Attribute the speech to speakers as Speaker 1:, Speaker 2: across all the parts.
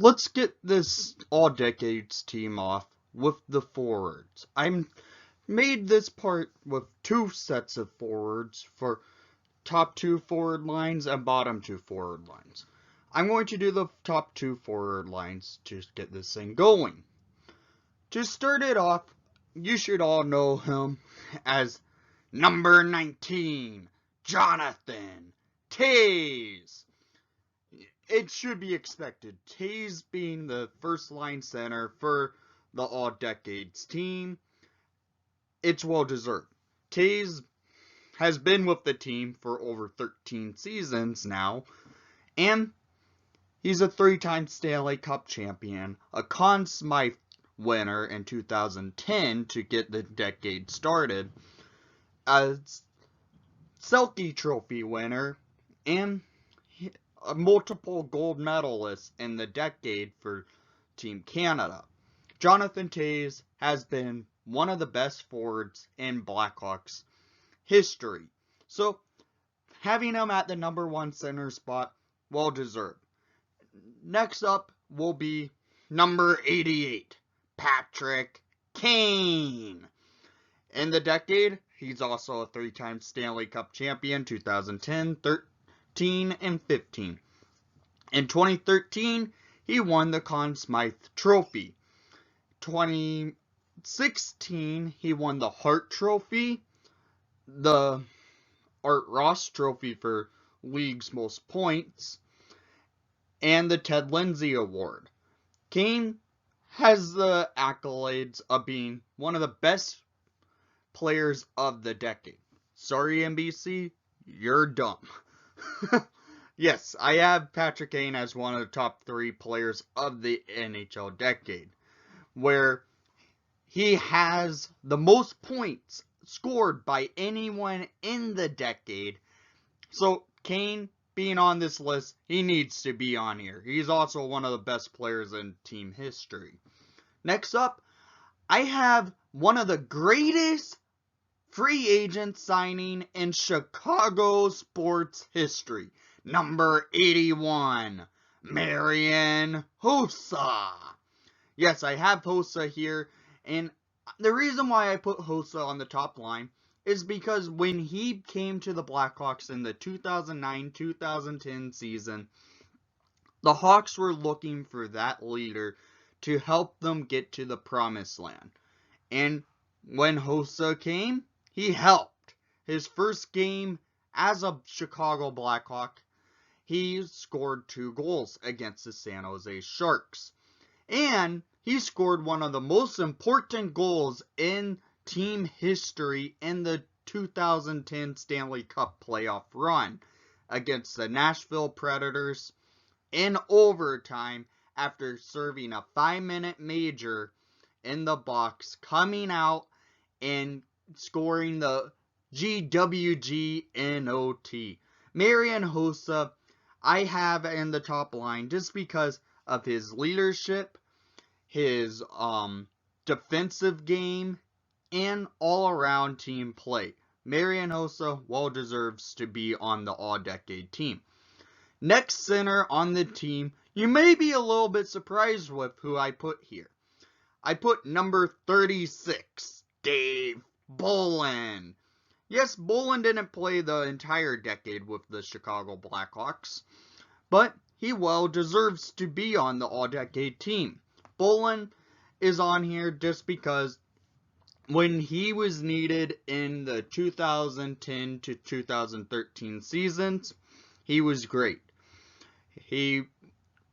Speaker 1: let's get this all-decades team off with the forwards. I made this part with two sets of forwards for top two forward lines and bottom two forward lines. I'm going to do the top two forward lines to get this thing going. To start it off, you should all know him as number 19, Jonathan Toews. It should be expected. Toews being the first line center for the all-decades team, it's well deserved. Toews has been with the team for over 13 seasons now, and he's a three-time Stanley Cup champion, a Conn Smythe winner in 2010 to get the decade started, a Selke Trophy winner, and a multiple gold medalist in the decade for Team Canada. Jonathan Toews has been one of the best forwards in Blackhawks history. So, having him at the number one center spot, well deserved. Next up will be number 88, Patrick Kane. In the decade, he's also a three-time Stanley Cup champion, 2010, 13, and 15. In 2013, he won the Conn Smythe Trophy. 2016, he won the Hart Trophy, the Art Ross Trophy for league's most points, and the Ted Lindsay Award. Kane has the accolades of being one of the best players of the decade. Sorry, NBC, you're dumb. Yes, I have Patrick Kane as one of the top three players of the NHL decade, where he has the most points scored by anyone in the decade. So, Kane being on this list, he needs to be on here. He's also one of the best players in team history. Next up, I have one of the greatest free agent signing in Chicago sports history. Number 81, Marian Hossa. Yes, I have Hossa here, and the reason why I put Hossa on the top line is because when he came to the Blackhawks in the 2009-2010 season, the Hawks were looking for that leader to help them get to the promised land. And when Hossa came, he helped. His first game as a Chicago Blackhawk, he scored 2 goals against the San Jose Sharks. And he scored one of the most important goals in team history in the 2010 Stanley Cup playoff run against the Nashville Predators in overtime after serving a 5-minute major in the box, coming out and scoring the GWG-NOT. Marian Hossa, I have in the top line just because of his leadership, his defensive game, and all-around team play. Marian Hossa well deserves to be on the all-decade team. Next center on the team, you may be a little bit surprised with who I put here. I put number 36, Dave Bolland. Yes, Bolland didn't play the entire decade with the Chicago Blackhawks, but he well deserves to be on the all-decade team. Bolland is on here just because when he was needed in the 2010 to 2013 seasons, he was great. He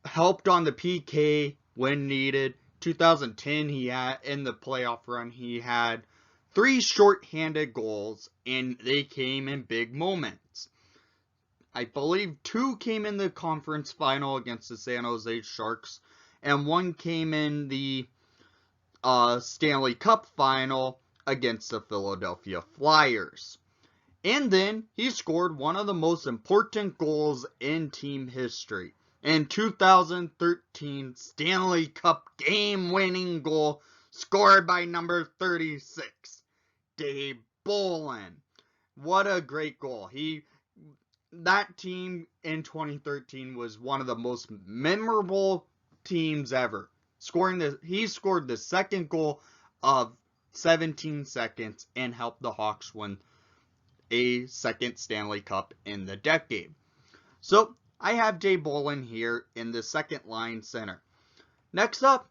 Speaker 1: helped on the PK when needed. 2010, he had in the playoff run, he had 3 short-handed goals, and they came in big moments. I believe 2 came in the conference final against the San Jose Sharks, and 1 came in the Stanley Cup final against the Philadelphia Flyers. And then he scored one of the most important goals in team history. In 2013 Stanley Cup game-winning goal scored by number 36, Dave Bolland. What a great goal. That team in 2013 was one of the most memorable teams ever. He scored the second goal of 17 seconds and helped the Hawks win a second Stanley Cup in the decade. So I have Jay Bolin here in the second line center. Next up,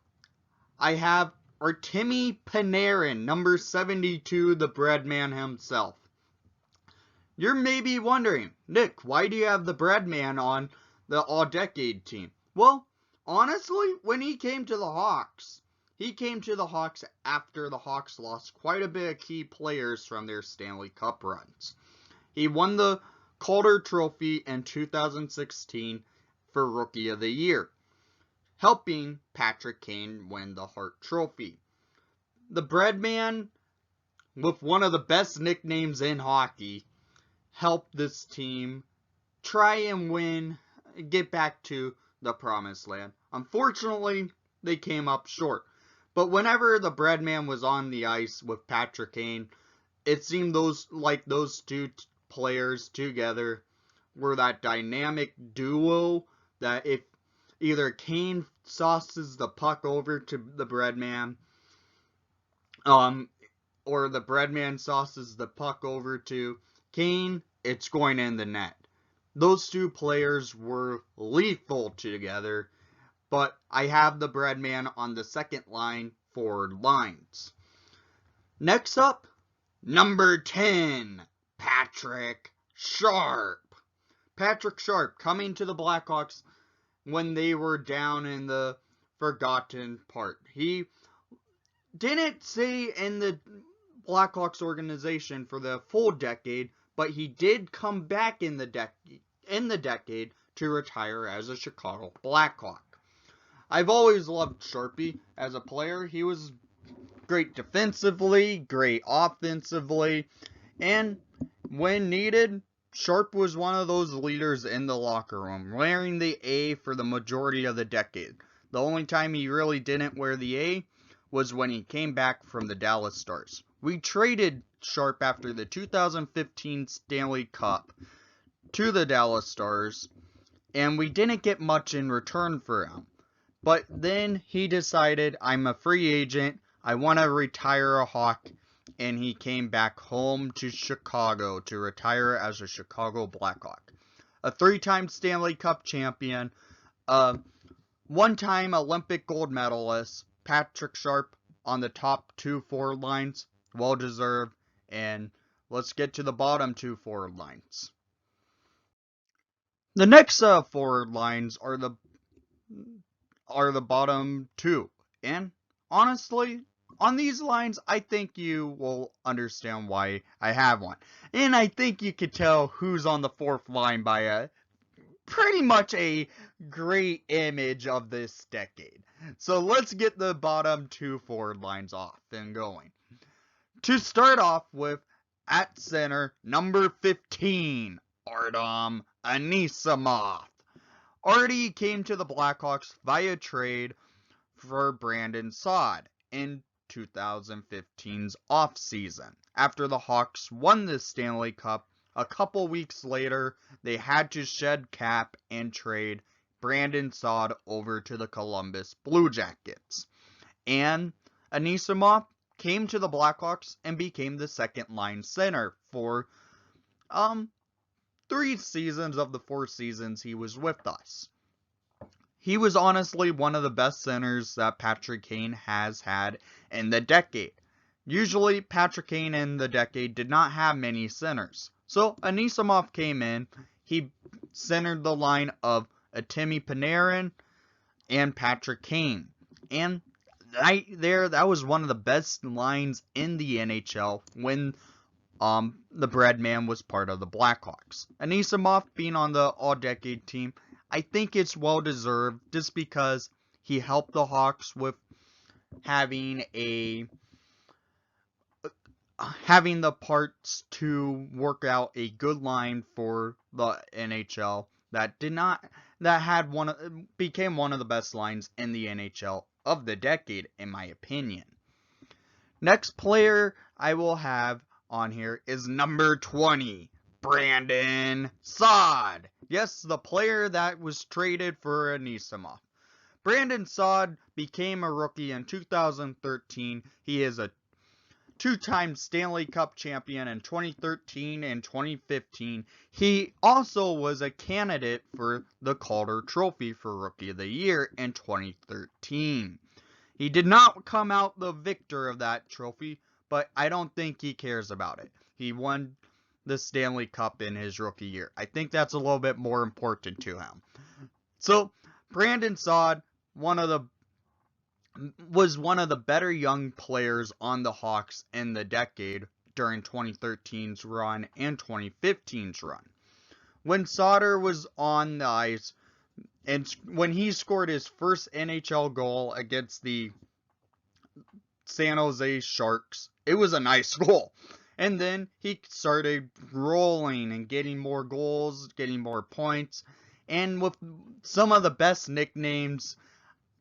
Speaker 1: I have Artemi Panarin, number 72, the Breadman himself. You're maybe wondering, Nick, why do you have the Breadman on the all-decade team? Well, honestly, when he came to the Hawks after the Hawks lost quite a bit of key players from their Stanley Cup runs. He won the Calder Trophy in 2016 for Rookie of the Year, helping Patrick Kane win the Hart Trophy. The Breadman, with one of the best nicknames in hockey, helped this team try and get back to the promised land. Unfortunately, they came up short. But whenever the Breadman was on the ice with Patrick Kane, it seemed those two players together were that dynamic duo that if either Kane sauces the puck over to the Breadman, or the Breadman sauces the puck over to Kane, it's going in the net. Those two players were lethal together, but I have the Breadman on the second line forward lines. Next up, number 10, Patrick Sharp. Patrick Sharp coming to the Blackhawks when they were down in the forgotten part. He didn't stay in the Blackhawks organization for the full decade, but he did come back in the decade to retire as a Chicago Blackhawk. I've always loved Sharpie as a player. He was great defensively, great offensively, and when needed, Sharp was one of those leaders in the locker room, wearing the A for the majority of the decade. The only time he really didn't wear the A was when he came back from the Dallas Stars. We traded Sharp after the 2015 Stanley Cup to the Dallas Stars, and we didn't get much in return for him. But then he decided, I'm a free agent, I want to retire a Hawk, and he came back home to Chicago to retire as a Chicago Blackhawk. A 3-time Stanley Cup champion, a 1-time Olympic gold medalist, Patrick Sharp on the top 2 forward lines, well deserved, and let's get to the bottom 2 forward lines. The next forward lines are the bottom 2, and honestly, on these lines, I think you will understand why I have one. And I think you could tell who's on the 4th line by pretty much a great image of this decade. So let's get the bottom 2 forward lines off and going. To start off with, at center, number 15, Artem Anisimov. Artie came to the Blackhawks via trade for Brandon Saad in 2015's offseason. After the Hawks won the Stanley Cup, a couple weeks later, they had to shed cap and trade Brandon Saad over to the Columbus Blue Jackets. And Anisimov came to the Blackhawks and became the second-line center for 3 seasons of the 4 seasons he was with us. He was honestly one of the best centers that Patrick Kane has had in the decade. Usually, Patrick Kane in the decade did not have many centers. So, Anisimov came in, he centered the line of Artemi Panarin and Patrick Kane. And right there, that was one of the best lines in the NHL when the Breadman was part of the Blackhawks. Anisimov being on the all-decade team, I think it's well-deserved just because he helped the Hawks with having the parts to work out a good line for the NHL became one of the best lines in the NHL of the decade, in my opinion. Next player I will have on here is number 20, Brandon Saad. Yes, the player that was traded for Anisimov. Brandon Saad became a rookie in 2013. He is a two-time Stanley Cup champion in 2013 and 2015. He also was a candidate for the Calder Trophy for Rookie of the Year in 2013. He did not come out the victor of that trophy, but I don't think he cares about it. He won the Stanley Cup in his rookie year. I think that's a little bit more important to him. So, Brandon Saad, was one of the better young players on the Hawks in the decade during 2013's run and 2015's run. When Sauter was on the ice, and when he scored his first NHL goal against the San Jose Sharks, it was a nice goal. And then he started rolling and getting more goals, getting more points, and with some of the best nicknames,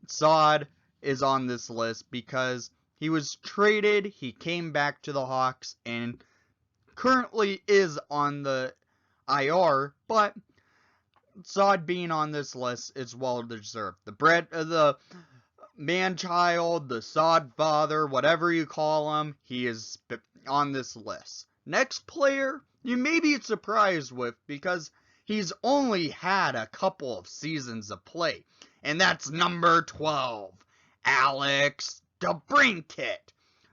Speaker 1: Saad is on this list because he was traded, he came back to the Hawks, and currently is on the IR, but Saad being on this list is well deserved. The man-child, the Saad father, whatever you call him, he is on this list. Next player, you may be surprised with because he's only had a couple of seasons of play, and that's number 12. Alex DeBrincat.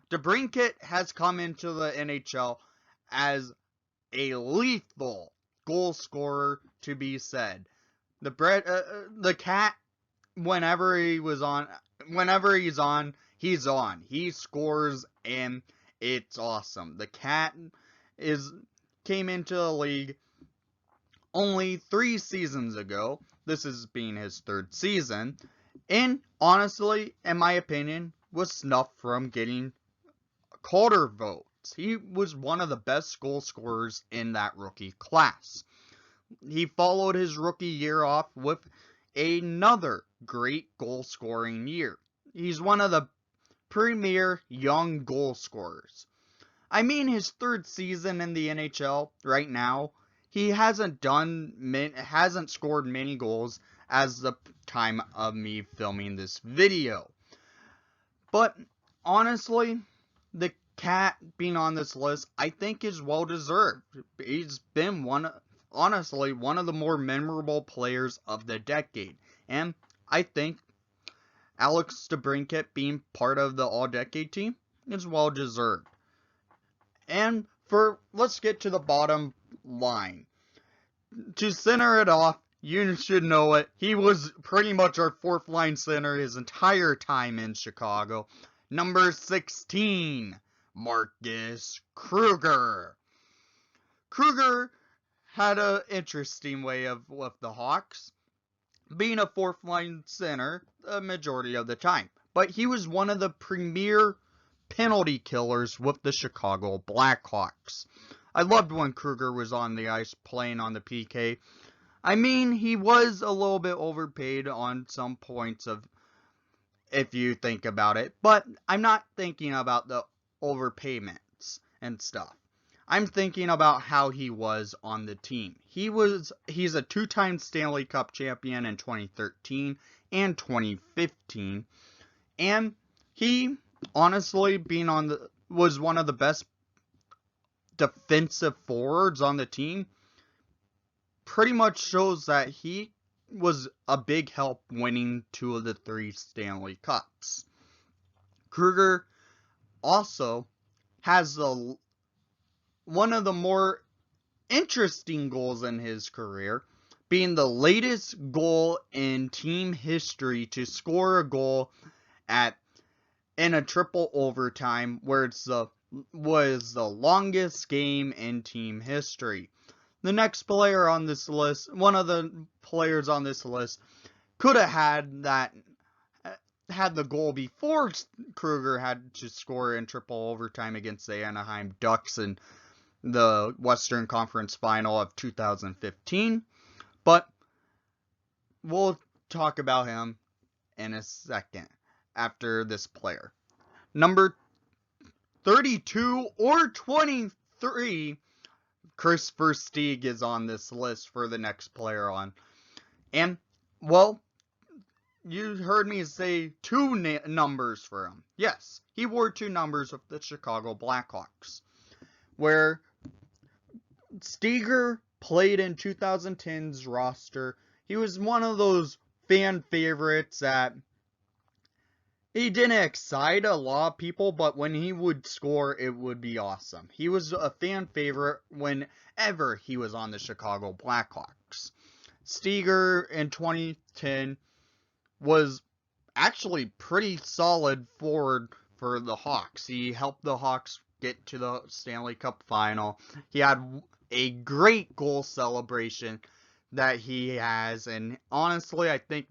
Speaker 1: DeBrincat has come into the NHL as a lethal goal scorer, to be said. The cat, whenever he's on, he's on. He scores, and it's awesome. The cat came into the league only 3 seasons ago. This is being his 3rd season. And honestly, in my opinion, was snuffed from getting Calder votes. He was one of the best goal scorers in that rookie class. He followed his rookie year off with another great goal scoring year. He's one of the premier young goal scorers. I mean, his 3rd season in the NHL right now, he hasn't scored many goals as the time of me filming this video. But honestly, the cat being on this list, I think is well deserved. He's been honestly one of the more memorable players of the decade. And I think Alex DeBrincat being part of the all-decade team is well deserved. And let's get to the bottom line. To center it off, you should know it. He was pretty much our 4th line center his entire time in Chicago. Number 16, Marcus Kruger. Kruger had an interesting way with the Hawks, being a 4th line center the majority of the time. But he was one of the premier penalty killers with the Chicago Blackhawks. I loved when Kruger was on the ice playing on the PK. I mean, he was a little bit overpaid on some points if you think about it, but I'm not thinking about the overpayments and stuff. I'm thinking about how he was on the team. He's a 2-time Stanley Cup champion in 2013 and 2015, and he honestly was one of the best defensive forwards on the team. Pretty much shows that he was a big help winning 2 of the 3 Stanley Cups. Kruger also has one of the more interesting goals in his career, being the latest goal in team history to score a goal in a triple overtime, where was the longest game in team history. The next player on this list, one of the players on this list, could have had the goal before Kruger had to score in triple overtime against the Anaheim Ducks in the Western Conference Final of 2015. But we'll talk about him in a second after this player. Number 32 or 23, Chris Versteeg is on this list for the next player on. And, well, you heard me say two numbers for him. Yes, he wore two numbers with the Chicago Blackhawks, where Steger played in 2010's roster. He was one of those fan favorites that he didn't excite a lot of people, but when he would score, it would be awesome. He was a fan favorite whenever he was on the Chicago Blackhawks. Steger in 2010 was actually pretty solid forward for the Hawks. He helped the Hawks get to the Stanley Cup final. He had a great goal celebration that he has, and honestly, I think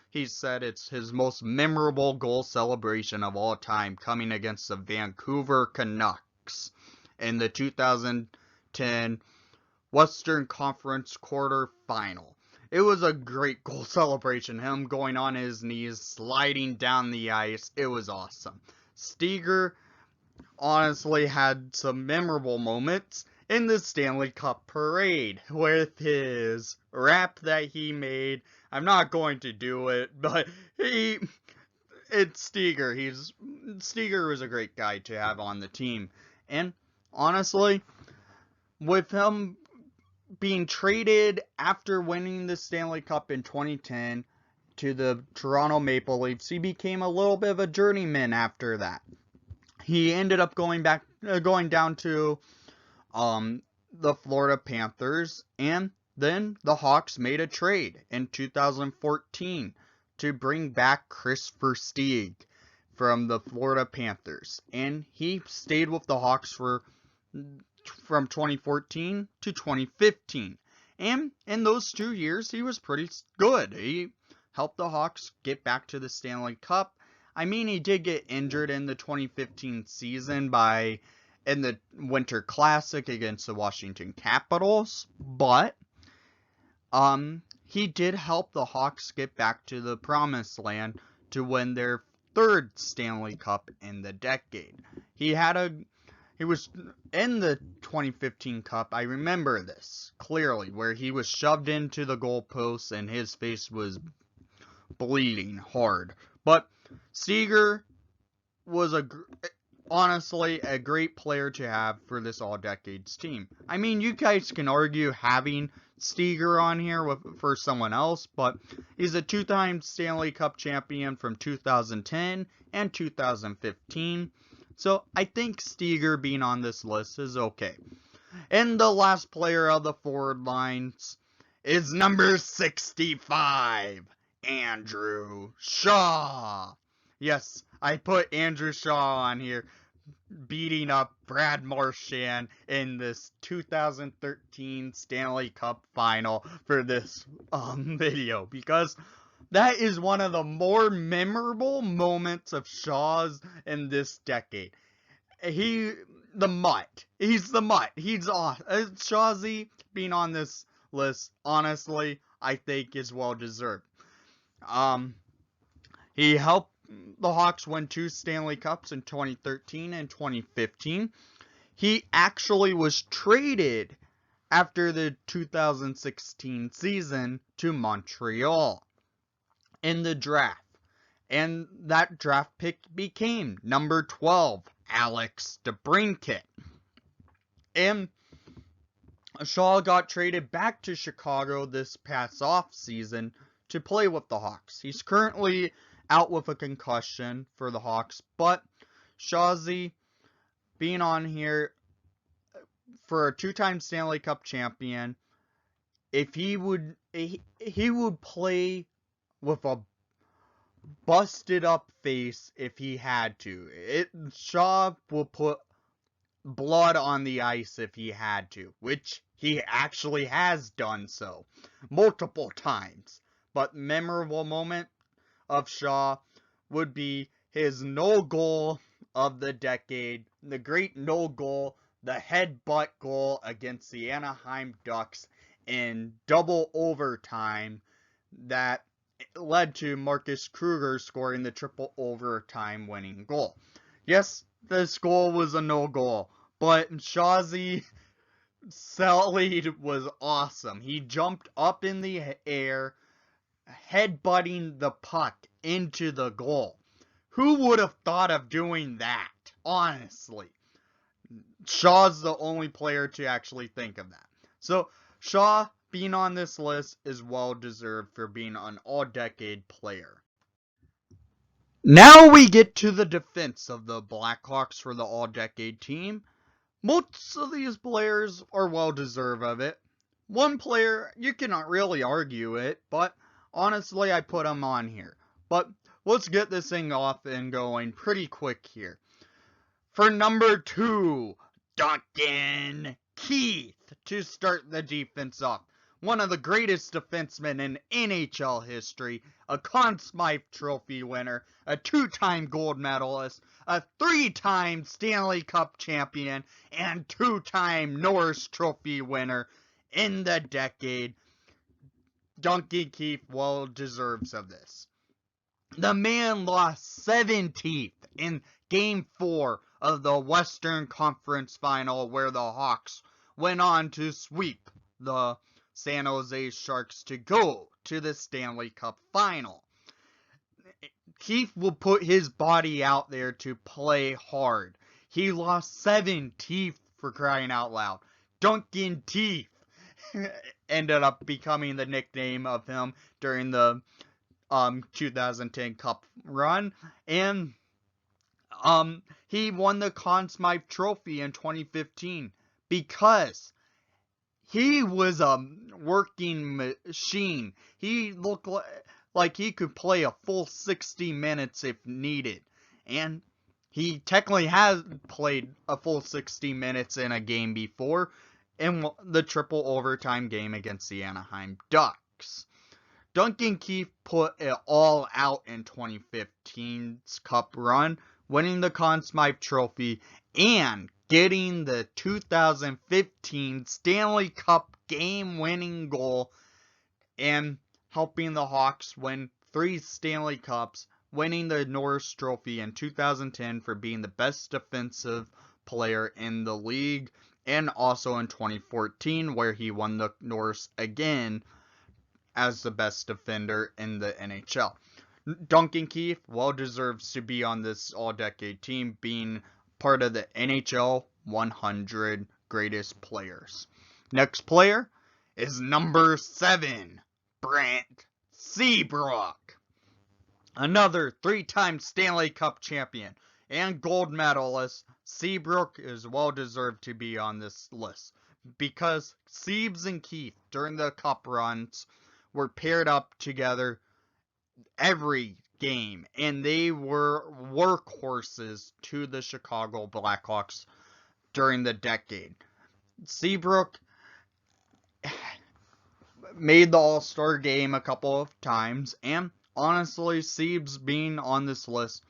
Speaker 1: he said it's his most memorable goal celebration of all time, coming against the Vancouver Canucks in the 2010 Western Conference quarterfinal. It was a great goal celebration, him going on his knees, sliding down the ice. It was awesome. Steger honestly had some memorable moments in the Stanley Cup parade with his rap that he made. I'm not going to do it, but it's Steger. Steger was a great guy to have on the team. And honestly, with him being traded after winning the Stanley Cup in 2010 to the Toronto Maple Leafs, he became a little bit of a journeyman after that. He ended up going down to the Florida Panthers, and then the Hawks made a trade in 2014 to bring back Chris Versteeg from the Florida Panthers, and he stayed with the Hawks from 2014 to 2015, and in those 2 years he was pretty good. He helped the Hawks get back to the Stanley Cup. I mean, he did get injured in the 2015 season in the Winter Classic against the Washington Capitals, but he did help the Hawks get back to the promised land to win their third Stanley Cup in the decade. He was in the 2015 Cup, I remember this clearly, where he was shoved into the goalpost and his face was bleeding hard. But Steger was honestly a great player to have for this all-decades team. I mean, you guys can argue having Steger on here for someone else, but he's a two-time Stanley Cup champion from 2010 and 2015. So I think Steger being on this list is okay. And the last player of the forward lines is number 65, Andrew Shaw. Yes, I put Andrew Shaw on here, beating up Brad Marchand in this 2013 Stanley Cup final for this video, because that is one of the more memorable moments of Shaw's in this decade. He's the mutt. He's awesome. Shawzy being on this list, honestly, I think is well deserved. He helped the Hawks win 2 Stanley Cups in 2013 and 2015. He actually was traded after the 2016 season to Montreal in the draft. And that draft pick became number 12, Alex DeBrincat. And Shaw got traded back to Chicago this past offseason to play with the Hawks. He's currently out with a concussion for the Hawks, but Shawzy being on here for a 2-time Stanley Cup champion, if he would play with a busted up face if he had to. Shaw will put blood on the ice if he had to, which he actually has done so multiple times. But memorable moment of Shaw would be his no goal of the decade, the great no goal, the headbutt goal against the Anaheim Ducks in double overtime that led to Marcus Kruger scoring the triple overtime winning goal. Yes, this goal was a no goal, but Shawzy sallied was awesome. He jumped up in the air headbutting the puck into the goal. Who would have thought of doing that? Honestly. Shaw's the only player to actually think of that. So, Shaw being on this list is well deserved for being an all-decade player. Now we get to the defense of the Blackhawks for the all-decade team. Most of these players are well deserved of it. One player, you cannot really argue it, but honestly, I put him on here. But let's get this thing off and going pretty quick here. For number 2, Duncan Keith to start the defense off. One of the greatest defensemen in NHL history, a Conn Smythe Trophy winner, a 2-time gold medalist, a 3-time Stanley Cup champion, and 2-time Norris Trophy winner in the decade. Duncan Keith well deserves of this. The man lost 7 teeth in Game 4 of the Western Conference Final, where the Hawks went on to sweep the San Jose Sharks to go to the Stanley Cup Final. Keith will put his body out there to play hard. He lost 7 teeth, for crying out loud. Duncan Teeth ended up becoming the nickname of him during the 2010 Cup run, and he won the Conn Smythe Trophy in 2015 because he was a working machine. He looked like he could play a full 60 minutes if needed, and he technically has played a full 60 minutes in a game before in the triple overtime game against the Anaheim Ducks. Duncan Keith put it all out in 2015's Cup run, winning the Conn Smythe Trophy and getting the 2015 Stanley Cup game-winning goal and helping the Hawks win 3 Stanley Cups, winning the Norris Trophy in 2010 for being the best defensive player in the league, and also in 2014 where he won the Norris again as the best defender in the NHL. Duncan Keith well deserves to be on this all-decade team, being part of the NHL 100 greatest players. Next player is number 7, Brent Seabrook. Another 3-time Stanley Cup champion and gold medalist, Seabrook is well deserved to be on this list because Seabs and Keith during the Cup runs were paired up together every game, and they were workhorses to the Chicago Blackhawks during the decade. Seabrook made the All-Star game a couple of times, and honestly, Seabs being on this list,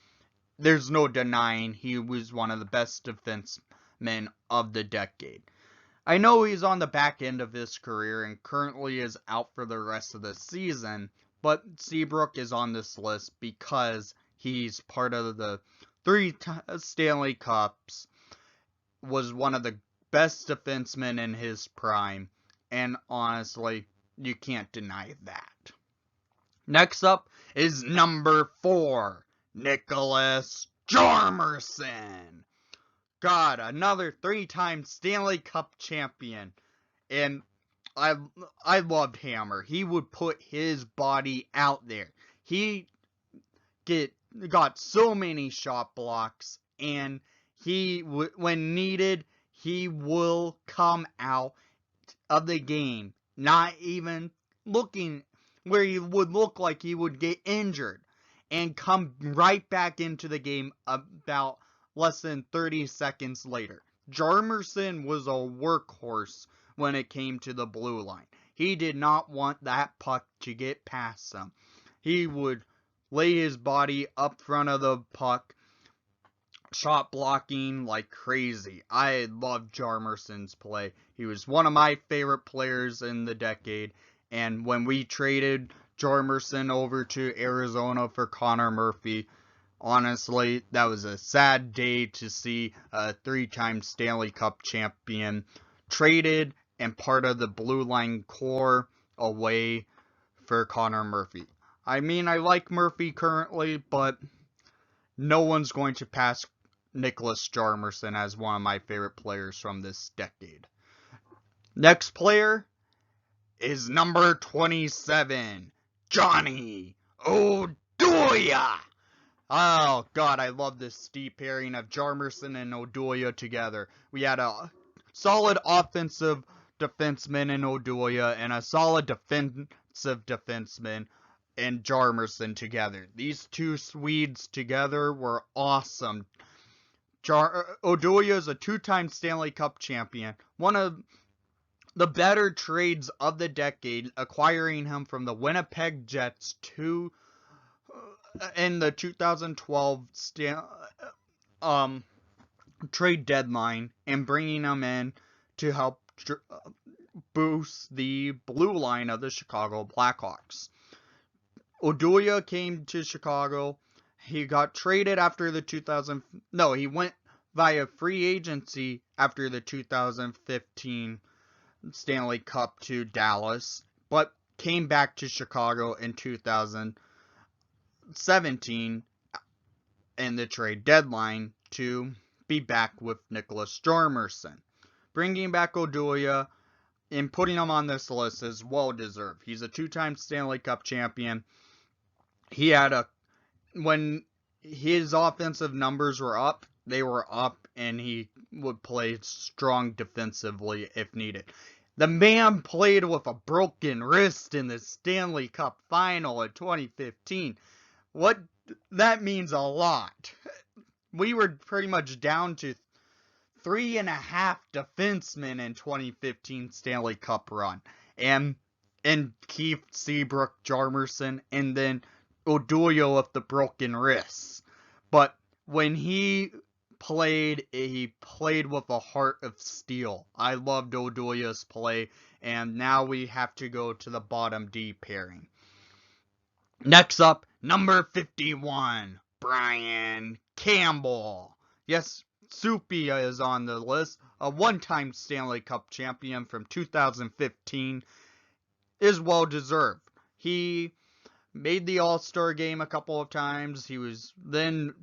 Speaker 1: there's no denying he was one of the best defensemen of the decade. I know he's on the back end of his career and currently is out for the rest of the season, but Seabrook is on this list because he's part of the 3 Stanley Cups, was one of the best defensemen in his prime, and honestly, you can't deny that. Next up is number 4, Nicholas Hjalmarsson. God, another 3-time Stanley Cup champion. And I loved Hammer. He would put his body out there. He got so many shot blocks, and when needed, he will come out of the game, not even looking where he would look like he would get injured, and come right back into the game about less than 30 seconds later. Hjalmarsson was a workhorse when it came to the blue line. He did not want that puck to get past him. He would lay his body up front of the puck, shot blocking like crazy. I loved Hjalmarsson's play. He was one of my favorite players in the decade, and when we traded Hjalmarsson over to Arizona for Connor Murphy, honestly, that was a sad day to see a 3-time Stanley Cup champion traded and part of the blue line core away for Connor Murphy. I mean, I like Murphy currently, but no one's going to pass Nicholas Hjalmarsson as one of my favorite players from this decade. Next player is number 27, Johnny Oduya. Oh, God, I love this steep pairing of Hjalmarsson and Oduya together. We had a solid offensive defenseman in Oduya and a solid defensive defenseman in Hjalmarsson together. These two Swedes together were awesome. Oduya is a two-time Stanley Cup champion. One of the better trades of the decade, acquiring him from the Winnipeg Jets in the 2012 trade deadline and bringing him in to help boost the blue line of the Chicago Blackhawks. Oduya came to Chicago. He got traded after the he went via free agency after the 2015 Stanley Cup to Dallas, but came back to Chicago in 2017 in the trade deadline to be back with Nicholas Hjalmarsson. Bringing back Oduya and putting him on this list is well deserved. He's a two-time Stanley Cup champion. When his offensive numbers were up, they were up, and he would play strong defensively if needed. The man played with a broken wrist in the Stanley Cup final in 2015. That means a lot. We were pretty much down to 3.5 defensemen in 2015 Stanley Cup run. And Keith Seabrook, Hjalmarsson, and then Oduya with the broken wrists. But when he played with a heart of steel. I loved Oduya's play, and now we have to go to the bottom D pairing. Next up, number 51, Brian Campbell. Yes, Soupy is on the list. A one-time Stanley Cup champion from 2015 is well deserved. He made the All-Star game a couple of times. He was then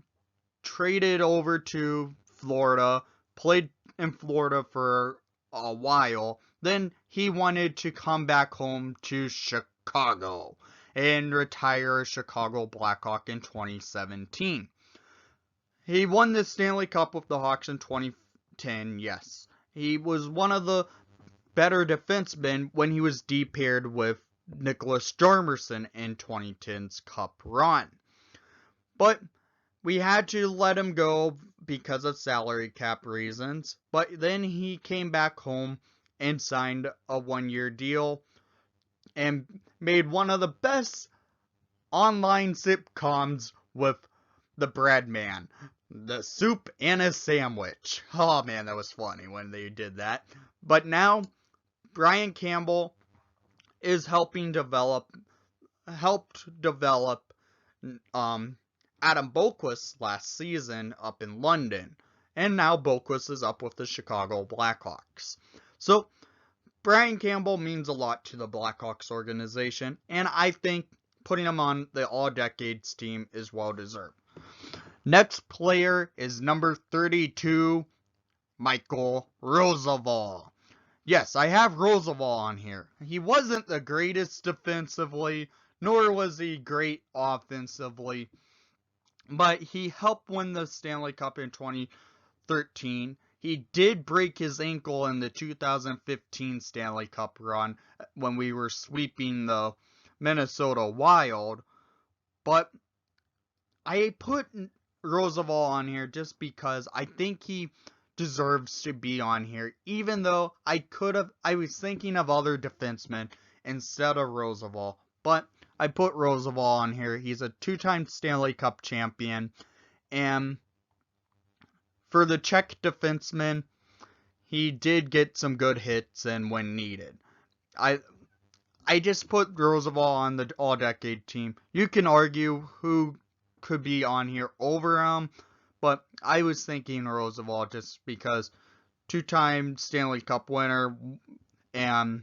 Speaker 1: traded over to Florida, played in Florida for a while. Then he wanted to come back home to Chicago and retire as Chicago Blackhawk in 2017. He won the Stanley Cup with the Hawks in 2010, yes. He was one of the better defensemen when he was de-paired with Nicholas Hjalmarsson in 2010's Cup run. But we had to let him go because of salary cap reasons. But then he came back home and signed a one-year deal and made one of the best online sitcoms with the bread man. The soup and a sandwich. Oh man, that was funny when they did that. But now, Brian Campbell is helped develop Adam Boqvist last season up in London. And now Boqvist is up with the Chicago Blackhawks. So, Brian Campbell means a lot to the Blackhawks organization, and I think putting him on the All-Decades team is well deserved. Next player is number 32, Michael Roosevelt. Yes, I have Roosevelt on here. He wasn't the greatest defensively, nor was he great offensively, but he helped win the Stanley Cup in 2013. He did break his ankle in the 2015 Stanley Cup run when we were sweeping the Minnesota Wild, but I put Roosevelt on here just because I think he deserves to be on here, even though I was thinking of other defensemen instead of Roosevelt, but I put Roosevelt on here. He's a two-time Stanley Cup champion, and for the Czech defenseman, he did get some good hits and when needed. I just put Roosevelt on the All-Decade team. You can argue who could be on here over him, but I was thinking Roosevelt just because two-time Stanley Cup winner, and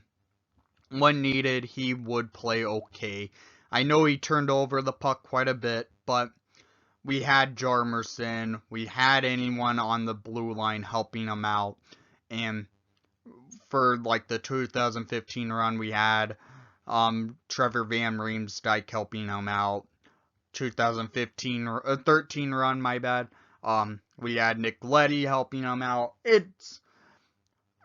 Speaker 1: when needed, he would play okay. I know he turned over the puck quite a bit, but we had Jarmerson, we had anyone on the blue line helping him out, and for like the 2015 run, we had Trevor Van Riemsdyk helping him out. 13 run, my bad. We had Nick Leddy helping him out. It's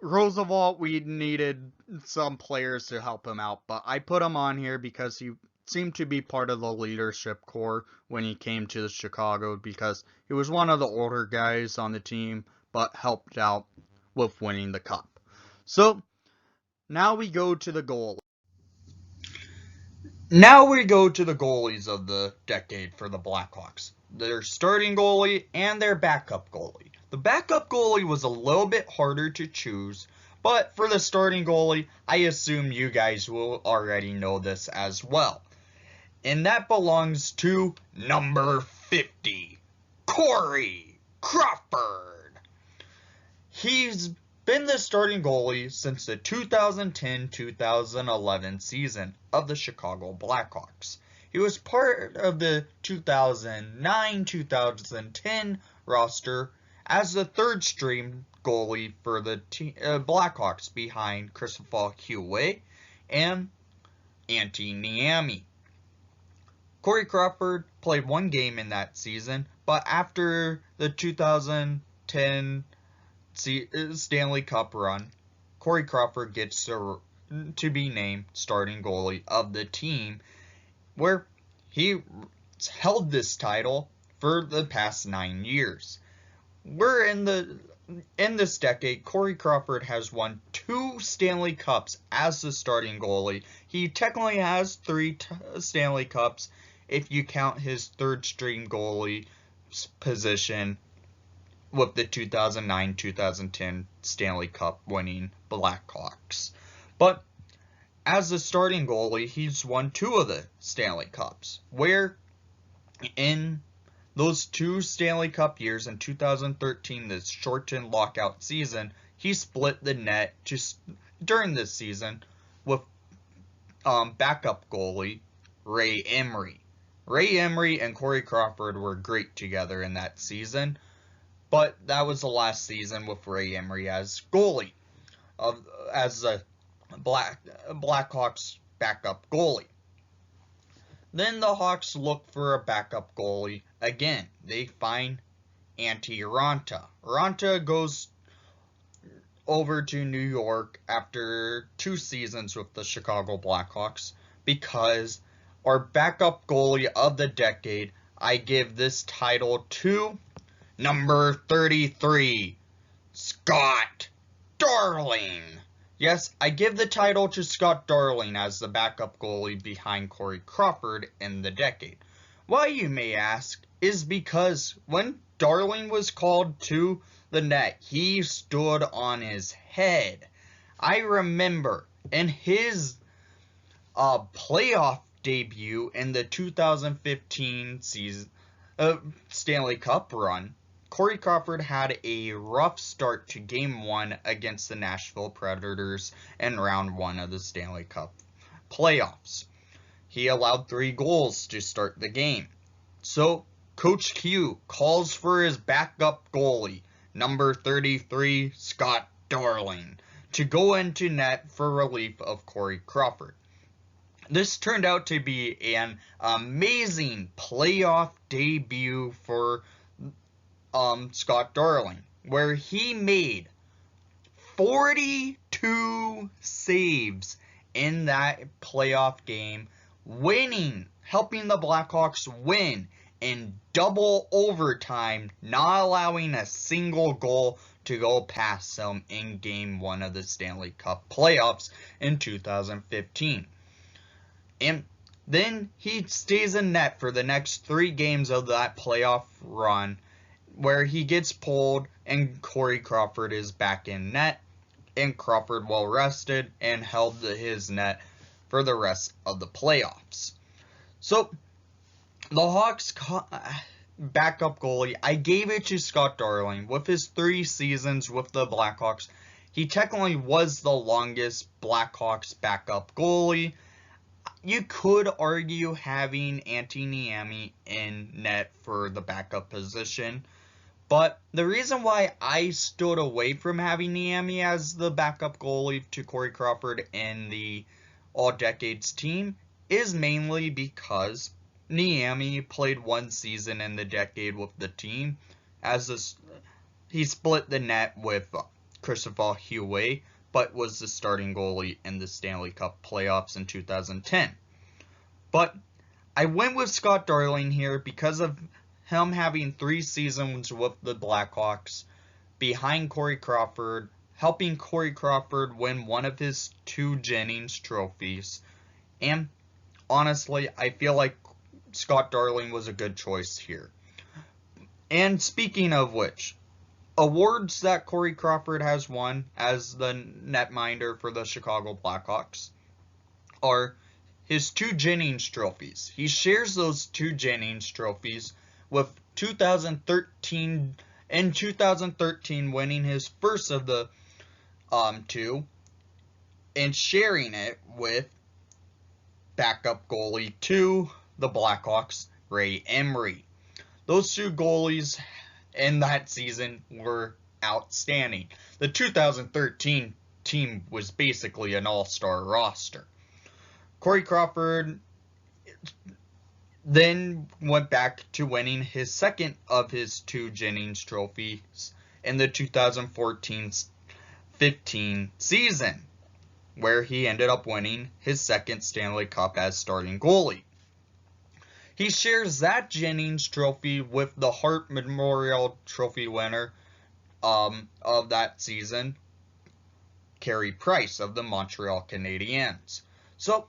Speaker 1: Roosevelt. We needed some players to help him out, but I put him on here because he seemed to be part of the leadership core when he came to Chicago, because he was one of the older guys on the team, but helped out with winning the cup. So now we go to the goalie. Now we go to the goalies of the decade for the Blackhawks. Their starting goalie and their backup goalie. The backup goalie was a little bit harder to choose, but for the starting goalie, I assume you guys will already know this as well. And that belongs to number 50, Corey Crawford. He's been the starting goalie since the 2010-2011 season of the Chicago Blackhawks. He was part of the 2009-2010 roster as the third-string goalie for the Blackhawks behind Christopher Huey and Antti Niemi. Corey Crawford played one game in that season, but after the 2010 Stanley Cup run, Corey Crawford gets to be named starting goalie of the team, where he held this title for the past 9 years. In this decade, Corey Crawford has won 2 Stanley Cups as the starting goalie. He technically has 3 Stanley Cups if you count his third-string goalie position with the 2009-2010 Stanley Cup winning Blackhawks. But as the starting goalie, he's won 2 of the Stanley Cups, where in those 2 Stanley Cup years, in 2013, this shortened lockout season, he split the net during this season with backup goalie Ray Emery. Ray Emery and Corey Crawford were great together in that season, but that was the last season with Ray Emery as goalie, as the Blackhawks backup goalie. Then the Hawks look for a backup goalie again. They find Antti Raanta. Raanta goes over to New York after 2 seasons with the Chicago Blackhawks because our backup goalie of the decade, I give this title to number 33, Scott Darling. Yes, I give the title to Scott Darling as the backup goalie behind Corey Crawford in the decade. Why, you may ask, is because when Darling was called to the net, he stood on his head. I remember in his playoff debut in the 2015 season Stanley Cup run, Corey Crawford had a rough start to Game 1 against the Nashville Predators in Round 1 of the Stanley Cup playoffs. He allowed 3 goals to start the game. So, Coach Q calls for his backup goalie, number 33, Scott Darling, to go into net for relief of Corey Crawford. This turned out to be an amazing playoff debut for Scott Darling, where he made 42 saves in that playoff game, helping the Blackhawks win in double overtime, not allowing a single goal to go past them in Game 1 of the Stanley Cup playoffs in 2015. And then he stays in net for the next 3 games of that playoff run, where he gets pulled and Corey Crawford is back in net, and Crawford well rested and held his net for the rest of the playoffs. So, the Hawks backup goalie, I gave it to Scott Darling. With his 3 seasons with the Blackhawks, he technically was the longest Blackhawks backup goalie. You could argue having Antti Niemi in net for the backup position, but the reason why I stood away from having Niemi as the backup goalie to Corey Crawford in the All-Decades team is mainly because Niemi played one season in the decade with the team. He split the net with Christopher Huey, but was the starting goalie in the Stanley Cup playoffs in 2010. But I went with Scott Darling here because of him having 3 seasons with the Blackhawks behind Corey Crawford, helping Corey Crawford win one of his 2 Jennings trophies. And honestly, I feel like Scott Darling was a good choice here. And speaking of which, awards that Corey Crawford has won as the netminder for the Chicago Blackhawks are his 2 Jennings trophies. He shares those 2 Jennings trophies with 2013 winning his first of the 2 and sharing it with backup goalie to the Blackhawks, Ray Emery. Those 2 goalies in that season were outstanding. The 2013 team was basically an all-star roster. Corey Crawford then went back to winning his second of his 2 Jennings trophies in the 2014-15 season, where he ended up winning his second Stanley Cup as starting goalie. He shares that Jennings trophy with the Hart Memorial Trophy winner of that season, Carey Price of the Montreal Canadiens. So,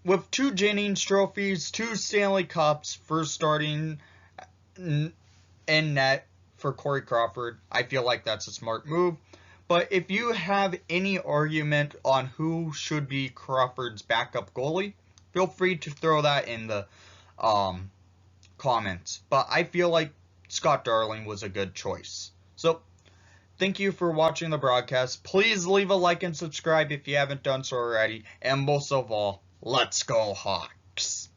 Speaker 1: with 2 Jennings trophies, 2 Stanley Cups for starting in net for Corey Crawford, I feel like that's a smart move. But if you have any argument on who should be Crawford's backup goalie, feel free to throw that in the comments. But I feel like Scott Darling was a good choice. So, thank you for watching the broadcast. Please leave a like and subscribe if you haven't done so already. And most of all, let's go Hawks!